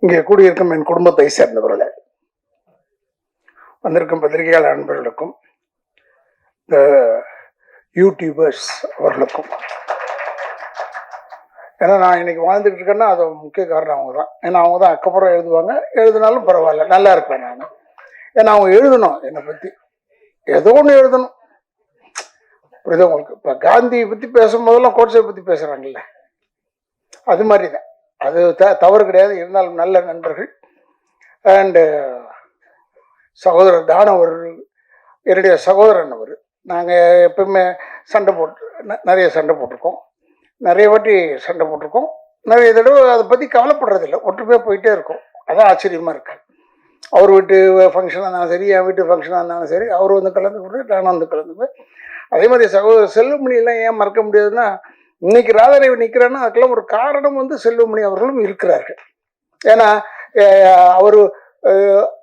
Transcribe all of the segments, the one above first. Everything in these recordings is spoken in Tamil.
இங்கே கூடியிருக்கும் என் குடும்பத்தை சேர்ந்தவர்களே, வந்திருக்கும் பத்திரிகையாளர் நண்பர்களுக்கும் இந்த யூடியூபர்ஸ் அவர்களுக்கும், ஏன்னா நான் இன்னைக்கு வாழ்ந்துட்டு இருக்கேன்னா அது முக்கிய காரணம் அவங்க தான். ஏன்னா அவங்க தான் அக்கப்புறம் எழுதுவாங்க, எழுதினாலும் பரவாயில்ல, நல்லா இருப்பேன் நான். ஏன்னா அவங்க எழுதணும், என்னை பற்றி ஏதோ ஒன்று எழுதணும். புரியுது உங்களுக்கு? இப்போ காந்தியை பற்றி பேசும்போதெல்லாம் கோட்ஸை பற்றி பேசுகிறாங்கல்ல, அது மாதிரி தான். அது தவறு கிடையாது. இருந்தாலும் நல்ல நண்பர்கள். அண்டு சகோதரர் தானவர் என்னுடைய சகோதரன். அவர் நாங்கள் எப்பவுமே சண்டை நிறைய சண்டை போட்டிருக்கோம், நிறைய வாட்டி சண்டை போட்டிருக்கோம், நிறைய தடவை அதை பற்றி கவலைப்படுறதில்லை, ஒற்றுமையாக போயிட்டே இருக்கோம். அதான் ஆச்சரியமாக இருக்கு. அவர் வீட்டு ஃபங்க்ஷனாக இருந்தாலும் சரி, என் வீட்டு ஃபங்க்ஷனாக இருந்தாலும் சரி, அவர் வந்து கலந்துக்கிட்டு நானும் வந்து கலந்துப்பேன். அதே மாதிரி சகோதரர் செல்வமணியெல்லாம் ஏன் மறக்க முடியாதுன்னா, இன்னைக்கு ராதாரவி நிற்கிறான்னா அதுக்கெல்லாம் ஒரு காரணம் வந்து செல்வமணி அவர்களும் இருக்கிறார்கள். ஏன்னா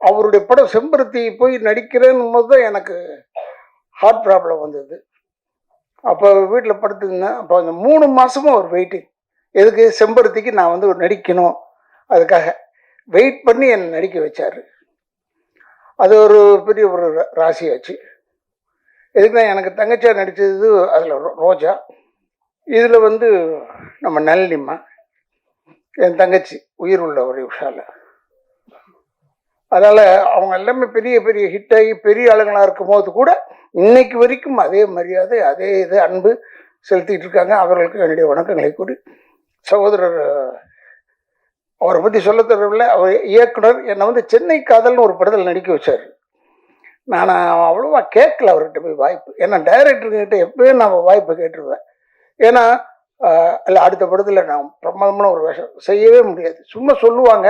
அவருடைய படம் செம்பருத்தி போய் நடிக்கிறேன்னு போது தான் எனக்கு ஹார்ட் ப்ராப்ளம் வந்தது. அப்போ வீட்டில் படுத்துருந்தேன். அப்போ அந்த 3 மாதமும் அவர் வெயிட்டிங். எதுக்கு? செம்பருத்திக்கு நான் வந்து நடிக்கணும், அதுக்காக வெயிட் பண்ணி என்னை நடிக்க வச்சார். அது ஒரு பெரிய ஒரு ராசியாச்சு. எதுக்குன்னா, எனக்கு தங்கச்சியாக நடித்தது அதில் ரோஜா, இதில் வந்து நம்ம நளினிமா, என் தங்கச்சி உயிர் உள்ள ஒரு விஷால. அதனால் அவங்க எல்லாமே பெரிய பெரிய ஹிட்டாகி பெரிய ஆளுங்களாக இருக்கும் போது கூட இன்னைக்கு வரைக்கும் அதே மரியாதை, அதே இது அன்பு செலுத்திட்டு இருக்காங்க. அவர்களுக்கு என்னுடைய வணக்கங்களை கூறி, சகோதரர் அவரை பற்றி சொல்ல தரவில்லை. அவர் இயக்குனர் என்னை வந்து சென்னை காதல்னு ஒரு படத்தில் நடிக்க வச்சார். நான் அவ்வளோவா கேட்கல அவர்கிட்ட போய் வாய்ப்பு. ஏன்னா டைரக்டர்கிட்ட எப்பயும் நான் வாய்ப்பு கேட்டுருவேன். ஏன்னா இல்லை, அடுத்த படத்தில் நான் பிரமாதமான ஒரு வேஷம் செய்யவே முடியாது. சும்மா சொல்லுவாங்க,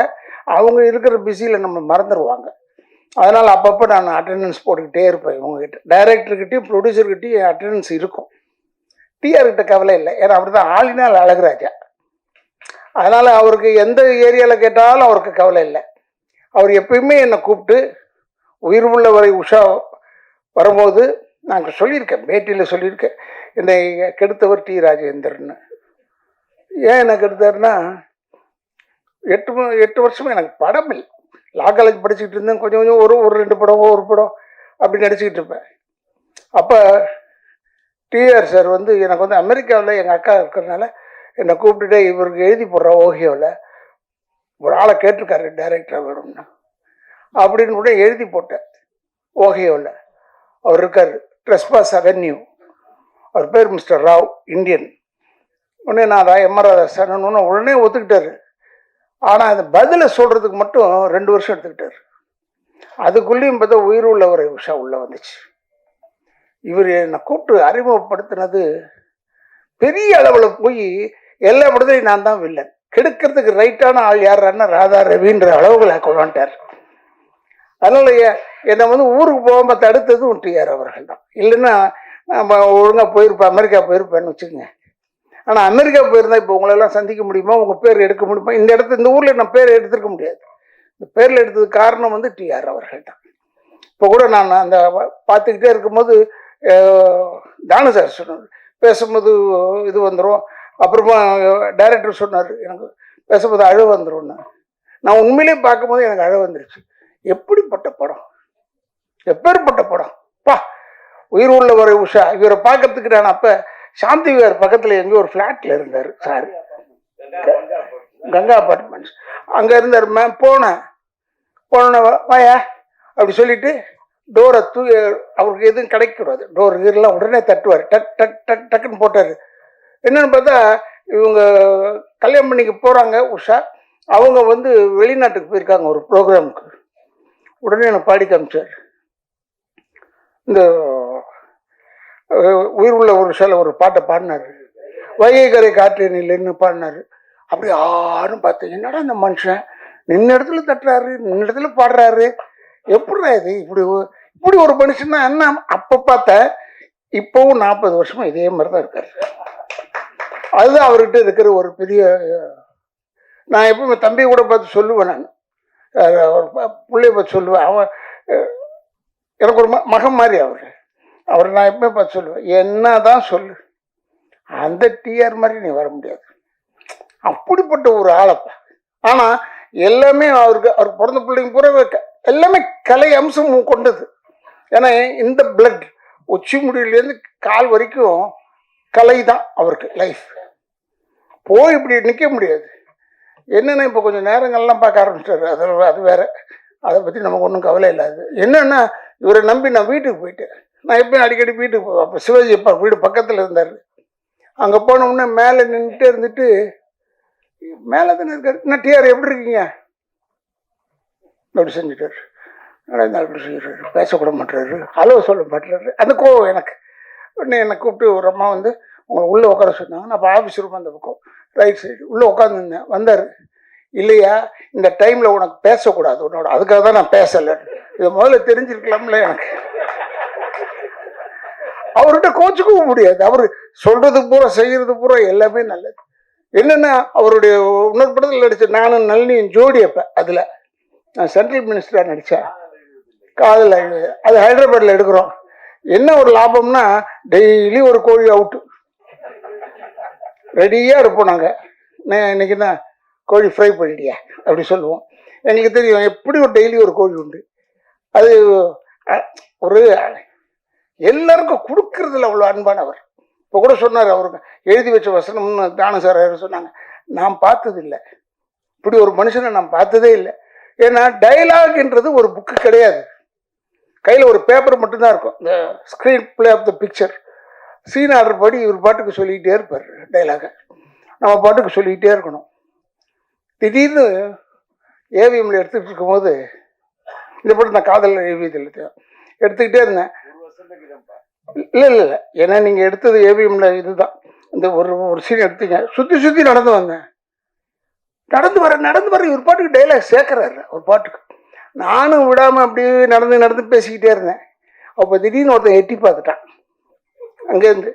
அவங்க இருக்கிற பிஸியில் நம்ம மறந்துடுவாங்க. அதனால் அப்பப்போ நான் அட்டெண்டன்ஸ் போட்டுக்கிட்டே இருப்பேன். இவங்ககிட்ட டைரக்டர்கிட்டையும் ப்ரொடியூசர்கிட்டையும் என் அட்டெண்டன்ஸ் இருக்கும். டிஆர்கிட்ட கவலை இல்லை, ஏன்னா அப்படி தான் ஆளினால் அழகுராஜா. அதனால் அவருக்கு எந்த ஏரியாவில் கேட்டாலும் அவருக்கு கவலை இல்லை. அவர் எப்பயுமே என்னை கூப்பிட்டு, உயிர் உள்ள வரை உஷா வரும்போது நாங்கள் சொல்லியிருக்கேன், பேட்டியில் சொல்லியிருக்கேன், என்னை கெடுத்தவர் டி ராஜேந்தர்னு. ஏன் என்ன கெடுத்தாருன்னா, 8 வருஷமாக எனக்கு படம் இல்லை. லா காலேஜ் படிச்சுக்கிட்டு இருந்தேன். கொஞ்சம் கொஞ்சம் ஒரு 2 படம் ஒரு படம் அப்படி நடிச்சுக்கிட்டு இருப்பேன். அப்போ டிஆர் சார் வந்து எனக்கு வந்து அமெரிக்காவில் எங்கள் அக்கா இருக்கிறதுனால என்னை கூப்பிட்டுட்டு, இவருக்கு எழுதி போடுற ஓஹியோவில் ஒரு ஆளை கேட்டிருக்காரு டைரக்டராக வேணும்னா அப்படின்னு கூட எழுதி போட்டேன். ஓஹியோவில் அவர் இருக்கார், ட்ரெஸ்பாஸ் அவென்யூ. அவர் பேர் மிஸ்டர் ராவ், இந்தியன். உடனே நான் எம்.ஆர். ராதாசன்னு உடனே ஒத்துக்கிட்டாரு. ஆனால் அந்த பதிலை சொல்கிறதுக்கு மட்டும் 2 வருஷம் எடுத்துக்கிட்டார். அதுக்குள்ளேயும் பார்த்தா உயிர் உள்ள ஒரு விஷா உள்ளே வந்துச்சு. இவர் என்னை கூப்பிட்டு அறிமுகப்படுத்தினது பெரிய அளவில் போய் எல்லா படத்துலையும் நான் தான் வில்லன். கெடுக்கிறதுக்கு ரைட்டான ஆள் யாருன்னா ராதா ரவின்ற அளவுகளை கொண்டாண்டார். அதனால் என்னை வந்து ஊருக்கு போகாமல் தடுத்ததும் டிஆர் அவர்கள் தான். இல்லைன்னா நம்ம ஒழுங்காக போயிருப்பேன், அமெரிக்கா போயிருப்பேன்னு வச்சுக்கோங்க. ஆனால் அமெரிக்கா போயிருந்தால் இப்போ உங்களெல்லாம் சந்திக்க முடியுமா, உங்கள் பேர் எடுக்க முடியுமா? இந்த ஊரில் நான் பேர் எடுத்துருக்க முடியாது. இந்த பேரில் எடுத்ததுக்கு காரணம் வந்து டிஆர் அவர்கள் தான். இப்போ கூட நான் அந்த பார்த்துக்கிட்டே இருக்கும்போது தானு சார் சொன்னார், பேசும்போது இது வந்துடும். அப்புறமா டைரக்டர் சொன்னார், எனக்கு பேசும்போது அழ வந்துடும்னு. நான் உண்மையிலே பார்க்கும்போது எனக்கு அழ வந்துருச்சு. எப்படிப்பட்ட படம், எப்பேற்பட்ட படம் பா! உயிர் உள்ள வரை உஷா. இவரை பார்க்கறதுக்கு நான் அப்போ சாந்தி விகார் பக்கத்தில் எங்கேயோ ஒரு ஃப்ளாட்டில் இருந்தார் சார், கங்கா அப்பார்ட்மெண்ட்ஸ். அங்கே இருந்தார். மேம் போனேன் வாயா அப்படி சொல்லிட்டு டோரை அவருக்கு எதுவும் கிடைக்கூடாது, டோர் கீரெலாம் உடனே தட்டுவார். டக் டக் டக் டக்குன்னு போட்டார். என்னென்னு பார்த்தா இவங்க கல்யாணம் பண்ணிக்க போகிறாங்க உஷா. அவங்க வந்து வெளிநாட்டுக்கு போயிருக்காங்க ஒரு ப்ரோக்ராமுக்கு. உடனே எனக்கு பாடி காமிச்சார். இந்த உயிர் உள்ள ஒரு சில ஒரு பாட்டை பாடினார், வைகை கரை காற்று நிலைன்னு பாடினார். அப்படி யாரும் பார்த்தேன், என்னடா இந்த மனுஷன் நின்ன இடத்துல தட்டுறாரு, நின்ன இடத்துல பாடுறாரு, எப்படிடா இது இப்படி ஒரு மனுஷன்னா என்ன? அப்போ பார்த்தேன். இப்போவும் 40 வருஷமா இதே மாதிரி தான் இருக்காரு. அதுதான் அவர்கிட்ட இருக்கிற ஒரு பெரிய. நான் எப்பவுமே தம்பியை கூட பார்த்து சொல்லுவேன், நான் பிள்ளைய பார்த்து சொல்லுவேன், அவன் எனக்கு ஒரு மகன் மாதிரி அவரை நான் எப்பவுமே பார்த்து சொல்லுவேன், என்ன தான் சொல்லு, அந்த டிஆர் மாதிரி நீ வர முடியாது. அப்படிப்பட்ட ஒரு ஆளப்பா. ஆனால் எல்லாமே அவர் பிறந்த பிள்ளைங்க பூரா எல்லாமே கலை அம்சம் கொண்டது. ஏன்னா இந்த பிளட் உச்சி முடியிலேருந்து கால் வரைக்கும் கலை தான் அவருக்கு லைஃப். போய் இப்படி நிற்க முடியாது. என்னென்னா இப்போ கொஞ்சம் நேரங்கள்லாம் பார்க்க ஆரம்பிச்சிட்டாரு. அது வேற, அதை பற்றி நமக்கு ஒன்றும் கவலை இல்லாது. என்னென்னா இவரை நம்பி நான் வீட்டுக்கு போயிட்டேன். நான் எப்பயும் அடிக்கடி வீட்டுக்கு போவேன். அப்போ சிவாஜி அப்பா வீடு பக்கத்தில் இருந்தார். அங்கே போனோம்னா மேலே நின்றுட்டு இருந்துட்டு, மேலே தானே இருக்காரு, என்ன டிஆர் எப்படி இருக்கீங்க அப்படி செஞ்சுட்டாரு. அப்படி சொல்லிடுறாரு, பேசக்கூட மாட்டுறாரு, அளவு சொல்ல மாட்டுறாரு. அந்த கோவம் எனக்கு. உடனே என்னை கூப்பிட்டு ஒரு அம்மா வந்து உங்களை உள்ளே உட்கார சொன்னாங்க. நான் இப்போ ஆஃபீஸ் ரூம் அந்த பக்கம் ரைட் சைடு உள்ளே உட்காந்துருந்தேன். வந்தார். இல்லையா, இந்த டைமில் உனக்கு பேசக்கூடாது உன்னோட, அதுக்காக தான் நான் பேசலை. இதை முதல்ல தெரிஞ்சிருக்கலாம்ல எனக்கு. அவர்கிட்ட கோச்சுக்கவும் முடியாது. அவர் சொல்றது பூரா செய்யறது பூரா எல்லாமே நல்லது. என்னன்னா அவருடைய இன்னொரு படத்தில் நடிச்ச நானும் நளினியும் ஜோடி. அப்ப அதுல நான் சென்ட்ரல் மினிஸ்டரா நடிச்சேன். காதல் அது ஹைதராபாத்ல எடுக்கிறோம். என்ன ஒரு லாபம்னா டெய்லி ஒரு கோழி அவுட்டு ரெடியா இருப்போம். நாங்க இன்னைக்கு தான் கோழி ஃப்ரை பண்ணிட்டியா அப்படி சொல்லுவோம். எங்களுக்கு தெரியும் எப்படி ஒரு டெய்லி ஒரு கோழி உண்டு. அது ஒரு எல்லாருக்கும் கொடுக்கறதுல அவ்வளோ அன்பானவர். இப்போ கூட சொன்னார், அவருக்கு எழுதி வச்ச வசனம்னு தான சார் சொன்னாங்க. நான் பார்த்தது இல்லை, இப்படி ஒரு மனுஷனை நான் பார்த்ததே இல்லை. ஏன்னா டைலாக்ன்றது ஒரு புக்கு கிடையாது, கையில் ஒரு பேப்பர் மட்டும்தான் இருக்கும். இந்த screen play of the picture scene order படி இவர் பாட்டுக்கு சொல்லிக்கிட்டே இருப்பார். டைலாகை நம்ம பாட்டுக்கு சொல்லிக்கிட்டே இருக்கணும். திடீர்னு ஏவிஎம்ல எடுத்துகிட்டு இருக்கும்போது, இந்த படம் நான் காதல் ஏவியத்தில் எடுத்துக்கிட்டே இருந்தேன். இல்லை இல்லை இல்லை, ஏன்னா நீங்கள் எடுத்தது ஏவிஎம்ல இதுதான். இந்த ஒரு சீன் எடுத்தீங்க, சுற்றி சுற்றி நடந்து வந்தேன். நடந்து வர இவர் பாட்டுக்கு டைலாக் சேர்க்குறாரு. ஒரு பாட்டுக்கு நானும் விடாமல் அப்படியே நடந்து பேசிக்கிட்டே இருந்தேன். அப்போ திடீர்னு ஒருத்தன் எட்டி பார்த்துட்டான் அங்கேருந்து.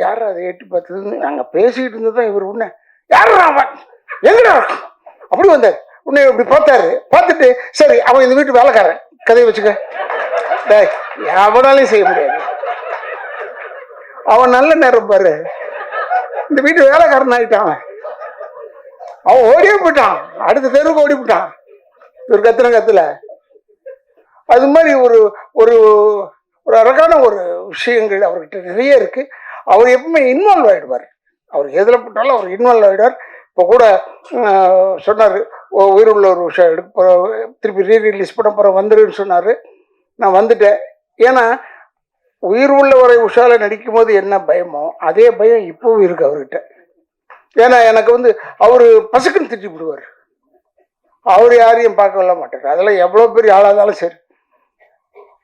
யார் அதை எட்டி பார்த்ததுன்னு நாங்கள் பேசிக்கிட்டு இருந்தது தான். இவர் உன்ன யாரும் எங்கடா இருக்கும் அப்படி வந்தார். உன்னை இப்படி பார்த்தாரு. பார்த்துட்டு சரி அவன் இந்த வீட்டு வேலைக்காரன், கதையை வச்சுக்க, அவனாலையும் செய்ய முடியாது, அவன் நல்ல நேரம் பாரு, இந்த வீட்டு வேலைக்காரன் ஆகிட்டான். அவன் ஓடியே போயிட்டான், அடுத்த தெருவுக்கு ஓடி போயிட்டான். ஒரு கத்துல அது மாதிரி ஒரு ஒரு ஒரு அழகான ஒரு விஷயங்கள் அவர்கிட்ட நிறைய இருக்கு. அவர் எப்பவுமே இன்வால்வ் ஆகிடுவார். அவர் எதில் போட்டாலும் அவர் இன்வால்வ் ஆகிடுவார். இப்போ கூட சொன்னார், உயிர் உள்ள ஒரு விஷயம் எடுக்க போகிற, திருப்பி ரீரிலீஸ் பண்ண போகிற வந்துருன்னு சொன்னார். நான் வந்துட்டேன். ஏன்னா உயிர் உள்ளவரை உஷாவில் நடிக்கும் போது என்ன பயமோ அதே பயம் இப்போவும் இருக்கு அவர்கிட்ட. ஏன்னா எனக்கு வந்து அவர் பசுக்குன்னு திட்டி விடுவார். அவர் யாரையும் பார்க்கல மாட்டார். அதெல்லாம் எவ்வளோ பெரிய ஆளாக இருந்தாலும் சரி,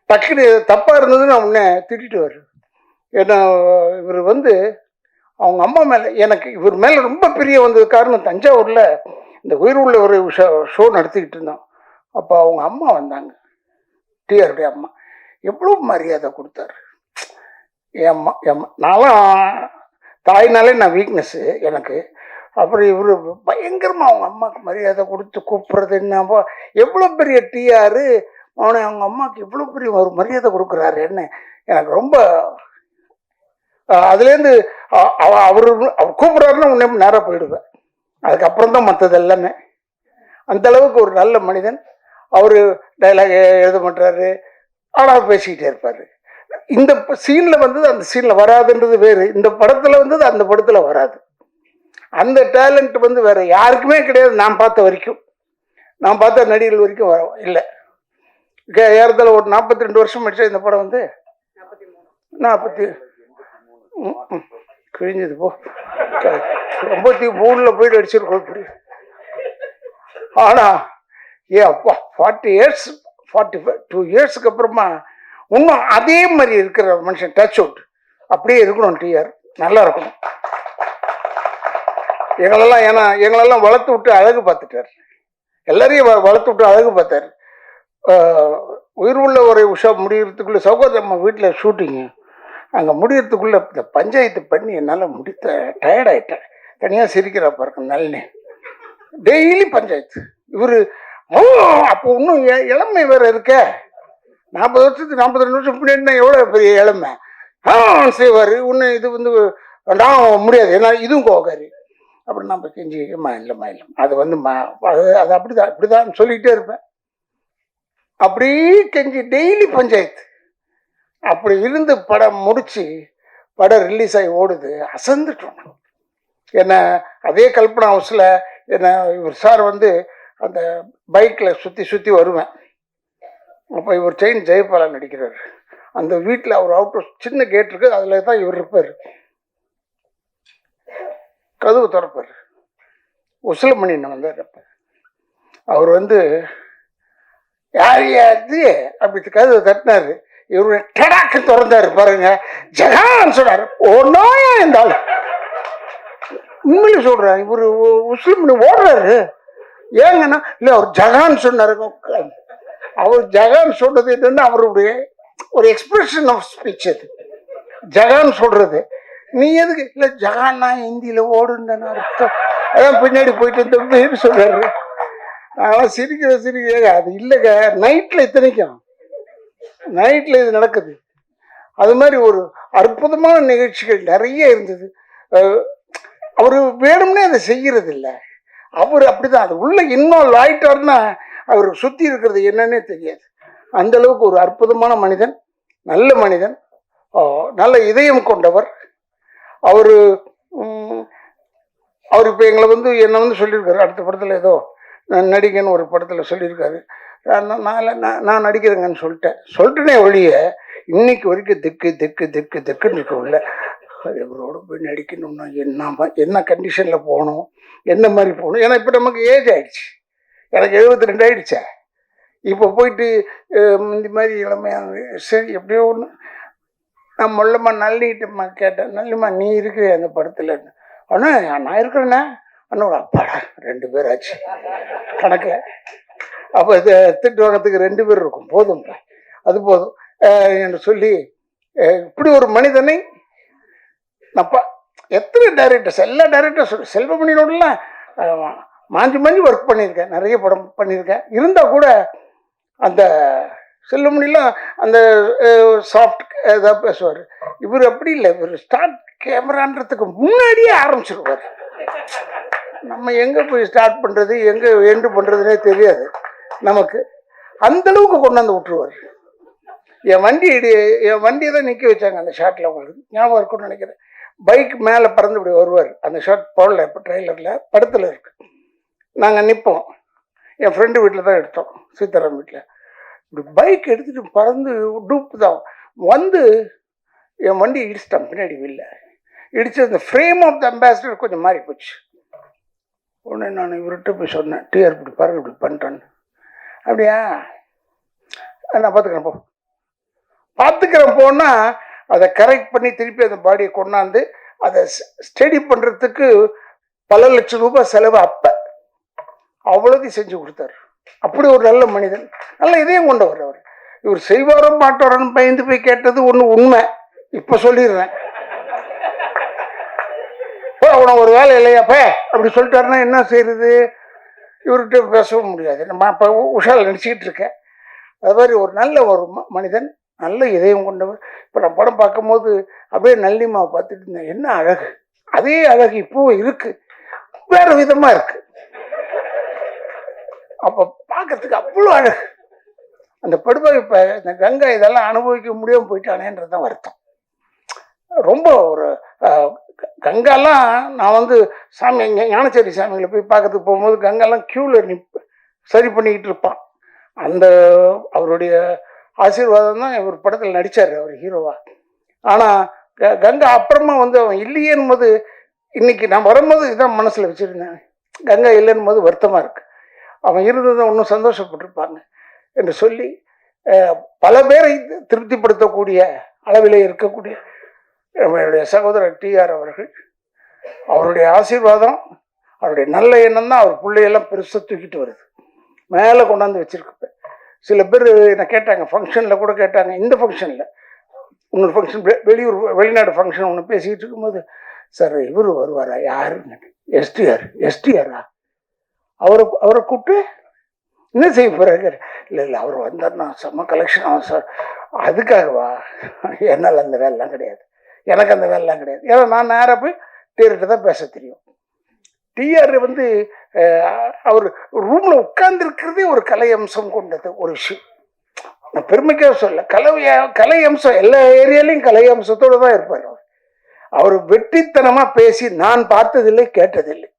டக்குன்னு தப்பாக இருந்ததுன்னு நான் முன்னே திட்டிட்டு வர்றேன். ஏன்னா இவர் வந்து அவங்க அம்மா மேலே எனக்கு இவர் மேலே ரொம்ப பிரிய வந்தது காரணம், தஞ்சாவூரில் இந்த உயிர் உள்ள ஒரு ஷோ நடத்திக்கிட்டு இருந்தோம். அப்போ அவங்க அம்மா வந்தாங்க, டிஆருடைய அம்மா. எவ்வளோ மரியாதை கொடுத்தாரு ஏம்மா. நான்லாம் தாய்னாலே நான் வீக்னஸ்ஸு எனக்கு. அப்புறம் இவர் பயங்கரமாக அவங்க அம்மாவுக்கு மரியாதை கொடுத்து கூப்பிட்றது என்னப்போ, எவ்வளோ பெரிய டிஆர் அவனை அவங்க அம்மாவுக்கு எவ்வளோ பெரிய ஒரு மரியாதை கொடுக்குறாரு என்ன. எனக்கு ரொம்ப அதுலேருந்து அவர் கூப்பிட்றாருன்னா உடனே நேராக போயிடுவேன். அதுக்கப்புறம் தான் மற்றது எல்லாமே. அந்தளவுக்கு ஒரு நல்ல மனிதன். அவர் டைலாக் எழுத மாட்டாரு, ஆனால் பேசிக்கிட்டே இருப்பார். இந்த சீனில் வந்தது அந்த சீனில் வராதுன்றது வேறு, இந்த படத்தில் வந்தது அந்த படத்தில் வராது. அந்த டேலண்ட் வந்து வேறு யாருக்குமே கிடையாது. நான் பார்த்த வரைக்கும், நான் பார்த்த நடிகர்கள் வரைக்கும் வர இல்லை. ஏறத்தில் ஒரு 42 வருஷம் ஆயிடுச்சு இந்த படம் வந்து. 40 கிழிஞ்சது போ, 83 போயிட்டு அடிச்சிருக்கோம் இப்படி. ஆனால் அப்பா 40 இயர்ஸ் 42 இயர்ஸுக்கு அப்புறமா இன்னும் அதே மாதிரி இருக்கிற மனுஷன் டச் அவுட் அப்படியே இருக்கணும். டிஆர் நல்லா இருக்கணும். எங்களெல்லாம் வளர்த்து விட்டு அழகு பார்த்துட்டார். எல்லாரையும் வளர்த்து விட்டு அழகு பார்த்தார். உயிர் உள்ள ஒரு உஷா முடிகிறதுக்குள்ளே சௌகரியம்மா வீட்டில் ஷூட்டிங்கு, அங்கே முடிகிறதுக்குள்ளே இந்த பஞ்சாயத்து பண்ணி என்னால் டயர்டாயிட்டேன். தனியாக சிரிக்கிறா பாருங்க நல்லே, டெய்லி பஞ்சாயத்து. இவர் அப்போ இன்னும் இளமை வேற இருக்க, 40 வருஷத்துக்கு 42 வருஷம் பின்னாடினா எவ்வளோ பெரிய இளமை செய்வார். இன்னும் இது வந்து நான் முடியாது, ஏன்னா இதுவும் கோகாரி. அப்படி நான் போய் கெஞ்சி இல்லைம்மா அது வந்து அது அப்படிதான் சொல்லிகிட்டே இருப்பேன். அப்படி கெஞ்சி டெய்லி பஞ்சாயத்து. அப்படி இருந்து படம் முடிச்சு படம் ரிலீஸ் ஆகி ஓடுது. அசந்துட்டோம். என்ன அதே கல்பனா ஹவுஸில் என்ன இவர் சார் வந்து அந்த பைக்கில் சுற்றி வருவேன். அப்போ இவர் செயின் ஜெயபாலா நடிக்கிறார். அந்த வீட்டில் அவர் அவுட் சின்ன கேட் இருக்குது, அதில் தான் இவர் இருப்பார். கதவு திறப்பார். உசிலமணின்னு வந்தார். அப்போ அவர் வந்து யார் யாரு அப்படி கதவு தட்டினார். இவரு டடாக்கு திறந்தாரு பாருங்க. ஜகான் சொன்னார். ஒன்னோயா இருந்தாலும் உண்மையில சொல்றேன். இவரு முஸ்லிம் ஓடுறாரு. ஏங்கன்னா இல்ல அவர் ஜகான் சொன்னாரு. அவர் ஜகான் சொன்னது என்னன்னா அவருடைய ஒரு எக்ஸ்பிரஷன் ஆஃப் ஸ்பீச். அது ஜகான் சொல்றது. நீ எதுக்கு இல்ல ஜகான்னா ஹிந்தியில ஓடுன்னு அர்த்தம். அதான் பின்னாடி போயிட்டு இருந்த சொல்றாரு. நான் சிரிக்க அது இல்லைங்க. நைட்ல இத்தனைக்கும் நைட்ல இது நடக்குது. அது மாதிரி ஒரு அற்புதமான நிகழ்ச்சிகள் நிறைய இருந்தது. அவரு வேணும்னே அதை செய்யறது இல்லை. அவர் அப்படிதான். அது உள்ள இன்வால்வ் ஆயிட்டாருன்னா அவர் சுத்தி இருக்கிறது என்னன்னே தெரியாது. அந்த அளவுக்கு ஒரு அற்புதமான மனிதன், நல்ல மனிதன், நல்ல இதயம் கொண்டவர். அவரு இப்போ எங்களை வந்து என்னை வந்து சொல்லியிருக்காரு. அடுத்த படத்தில் ஏதோ நடிகன்னு ஒரு படத்தில் சொல்லியிருக்காரு. நான் நடிக்கிறேங்கன்னு சொல்லிட்டேனே ஒழிய இன்னைக்கு வரைக்கும் திக்குன்னு இருக்கல. இவரோட போய் நடிக்கணும்னா என்ன கண்டிஷனில் போகணும், என்ன மாதிரி போகணும். ஏன்னா இப்போ நமக்கு ஏஜ் ஆயிடுச்சு. எனக்கு 72 ஆயிடுச்சா. இப்போ போயிட்டு இந்த மாதிரி இளமையான சரி எப்படியோ ஒன்று நான் மொல்லம்மா நல்லிட்டம்மா கேட்டேன். நல்லம்மா நீ இருக்கிற அந்த படத்தில் ஆனால் நான் இருக்கிறேண்ணே அண்ணோட அப்பாடா 2 பேர் ஆச்சு கணக்கில். அப்போ இது திட்டு வாங்கத்துக்கு 2 பேர் இருக்கும், போதும் அது போதும் என்று சொல்லி இப்படி ஒரு மனிதனை நப்பா எத்தனை டைரக்டர்ஸ் எல்லா டைரக்டர்ஸ் செல்வமணியோடலாம் மாஞ்சி ஒர்க் பண்ணியிருக்கேன். நிறைய படம் பண்ணியிருக்கேன். இருந்தால் கூட அந்த செல்வமணிலாம் அந்த சாஃப்ட் ஏதாவது பேசுவார். இவர் அப்படி இல்லை. இவர் ஸ்டார்ட் கேமரான்றதுக்கு முன்னாடியே ஆரம்பிச்சிருவார். நம்ம எங்கே போய் ஸ்டார்ட் பண்ணுறது எங்கே எண்டு பண்ணுறதுனே தெரியாது நமக்கு. அந்தளவுக்கு கொண்டாந்து விட்டுருவார். என் வண்டியை தான் நிற்க வச்சாங்க அந்த ஷாட்டில். உங்களுக்கு ஞாபகம் இருக்குன்னு நினைக்கிறேன். பைக் மேலே பறந்து இப்படி வருவார். அந்த ஷாட் போடல இப்போ ட்ரெய்லரில், படத்தில் இருக்கு. நாங்கள் நிற்போம். என் ஃப்ரெண்டு வீட்டில் தான் எடுத்தோம், சீதாராம் வீட்டில். இப்படி பைக் எடுத்துகிட்டு பறந்து டூப்பு தான் வந்து என் வண்டி இடிச்சிட்டான். பின்னாடி வீல்ல இடிச்சு அந்த ஃப்ரேம் ஆஃப் த அம்பாசிடர் கொஞ்சம் மாறி போச்சு. உடனே நான் இவர்கிட்ட போய் சொன்னேன், டிஆர் இப்படி பாருங்க இப்படி பண்ணிட்டேன்னு. அப்படியா நான் பார்த்துக்கிறேன் போனால் அதை கரெக்ட் பண்ணி திருப்பி அந்த பாடியை கொண்டாந்து அதை ஸ்டடி பண்ணுறதுக்கு பல லட்சம் ரூபாய் செலவு. அப்போ அவ்வளோதையும் செஞ்சு கொடுத்தாரு. அப்படி ஒரு நல்ல மனிதன், நல்ல இதயம் கொண்டவர் அவர். இவர் செய்வாரோ மாட்டாரோன்னு பயந்து போய் கேட்டது ஒன்று உண்மை. இப்போ சொல்லிடுறேன். உனக்கு ஒரு வேலை இல்லையாப்ப அப்படி சொல்லிட்டாருன்னா என்ன செய்யறது? இவர்கிட்ட பேசவும் முடியாது. நம்ம இப்போ உஷாவில் நடிச்சுக்கிட்டு இருக்கேன். அது மாதிரி ஒரு நல்ல ஒரு மனிதன், நல்ல இதயம் கொண்டவர். இப்போ நான் படம் பார்க்கும்போது அப்படியே நல்லிமாவை பார்த்துட்டு இருந்தேன். என்ன அழகு! அதே அழகு இப்போவும் இருக்கு, வேற விதமாக இருக்கு. அப்போ பார்க்கறதுக்கு அவ்வளோ அழகு. அந்த படுபாய் இப்போ இந்த கங்கா இதெல்லாம் அனுபவிக்க முடியாமல் போயிட்டானேன்றது தான் வருத்தம். ரொம்ப ஒரு கங்காலாம் நான் வந்து சாமி ஞானச்சேரி சாமிகளை போய் பார்க்கறதுக்கு போகும்போது கங்காலாம் க்யூவில் சரி பண்ணிக்கிட்டு இருப்பான். அந்த அவருடைய ஆசீர்வாதம் தான் இவர் படத்தில் நடித்தார், அவர் ஹீரோவா. ஆனால் கங்கா அப்புறமா வந்து அவன் இல்லையேன்னு போது இன்னைக்கு நான் வரும்போது இதான் மனசில் வச்சுருந்தேன். கங்கா இல்லைன்னு போது வருத்தமாக இருக்கு. அவன் இருந்ததை இன்னும் சந்தோஷப்பட்டிருப்பாங்க என்று சொல்லி பல பேரை திருப்திப்படுத்தக்கூடிய அளவில் இருக்கக்கூடிய நம்மளுடைய சகோதரர் டிஆர் அவர்கள், அவருடைய ஆசீர்வாதம், அவருடைய நல்ல எண்ணம் தான் அவர் பிள்ளையெல்லாம் பெருசாக தூக்கிட்டு வருது, மேலே கொண்டாந்து வச்சிருக்க. சில பேர் என்ன கேட்டாங்க, ஃபங்க்ஷனில் கூட கேட்டாங்க. இந்த ஃபங்க்ஷனில் இன்னொரு ஃபங்க்ஷன், வெளிநாடு ஃபங்க்ஷன் ஒன்று பேசிக்கிட்டு இருக்கும்போது, சார் இவர் வருவாரா? யாருன்னு. எஸ்டிஆரா? அவரை கூப்பிட்டு என்ன செய்ய போகிறாரு? இல்லை அவர் வந்தார்னா செம்ம கலெக்ஷன் ஆகும் சார். அதுக்காகவா? என்னால் அந்த வேலைலாம் கிடையாது, எனக்கு அந்த வேலைலாம் கிடையாது. ஏன்னா நான் நேராக போய் டேரக்டர் தான் பேச தெரியும். டிஆர் வந்து அவர் ரூம்ல உட்கார்ந்து இருக்கிறதே ஒரு கலை அம்சம் கொண்டது ஒரு விஷயம். நான் பெருமைக்காக சொல்ல, கலை அம்சம் எல்லா ஏரியாலையும் கலை அம்சத்தோடு தான் இருப்பார். அவர் வெற்றித்தனமா பேசி நான் பார்த்ததில்லை, கேட்டதில்லை.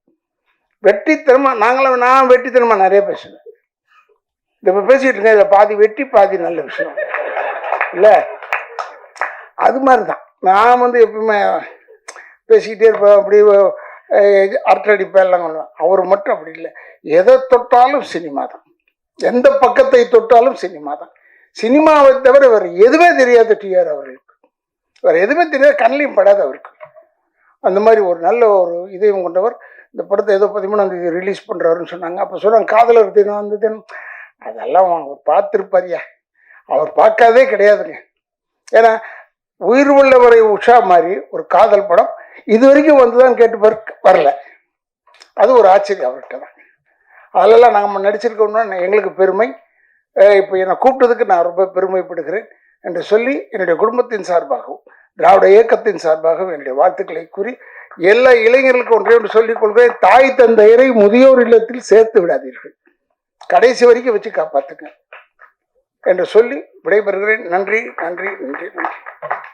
வெற்றித்தனமா நான் வெற்றித்தனமா நிறைய பேசுவேன். இப்ப பேசிட்டு இருக்கேன், இதுல பாதி வெட்டி பாதி நல்ல விஷயம் இல்ல. அது மாதிரிதான் நான் வந்து எப்பவுமே பேசிக்கிட்டே இருப்பேன், அப்படி அரட்டடிப்பேன் எல்லாம் பண்ணுவேன். அவர் மட்டும் அப்படி இல்லை, எதை தொட்டாலும் சினிமா தான், எந்த பக்கத்தை தொட்டாலும் சினிமா தான். சினிமாவை தவிர வேறு எதுவுமே தெரியாது டிஆர் அவர்களுக்கு. வேறு எதுவுமே தெரியாது, கண்ணிலையும் படாது அவருக்கு. அந்த மாதிரி ஒரு நல்ல ஒரு இதயம் கொண்டவர். இந்த படத்தை ஏதோ 13ஆம் தேதி ரிலீஸ் பண்ணுறாருன்னு சொன்னாங்க. அப்போ சொன்னாங்க காதலர் தினம் அந்த தினம், அதெல்லாம் அவர் பார்த்துருப்பாரியா, அவர் பார்க்காதே கிடையாதுங்க. ஏன்னா உயிர் உள்ளவரை உஷா மாதிரி ஒரு காதல் படம் இது வரைக்கும் வந்துதான் கேட்டு வரல. அது ஒரு ஆச்சரியம் அவர்கிட்ட தான். அதிலெல்லாம் நாங்கள் நடிச்சிருக்கோம்னா எங்களுக்கு பெருமை. இப்போ என்னை கூப்பிட்டதுக்கு நான் ரொம்ப பெருமைப்படுகிறேன் என்று சொல்லி என்னுடைய குடும்பத்தின் சார்பாகவும் திராவிட இயக்கத்தின் சார்பாகவும் என்னுடைய வாழ்த்துக்களை கூறி எல்லா இளைஞர்களுக்கும் ஒன்றே ஒன்று சொல்லிக் கொள்கிறேன், தாய் தந்தையரை முதியோர் இல்லத்தில் சேர்த்து விடாதீர்கள், கடைசி வரைக்கும் வச்சு காப்பாற்றுங்க என்று சொல்லி விடைபெறுகிறேன். நன்றி நன்றி நன்றி நன்றி.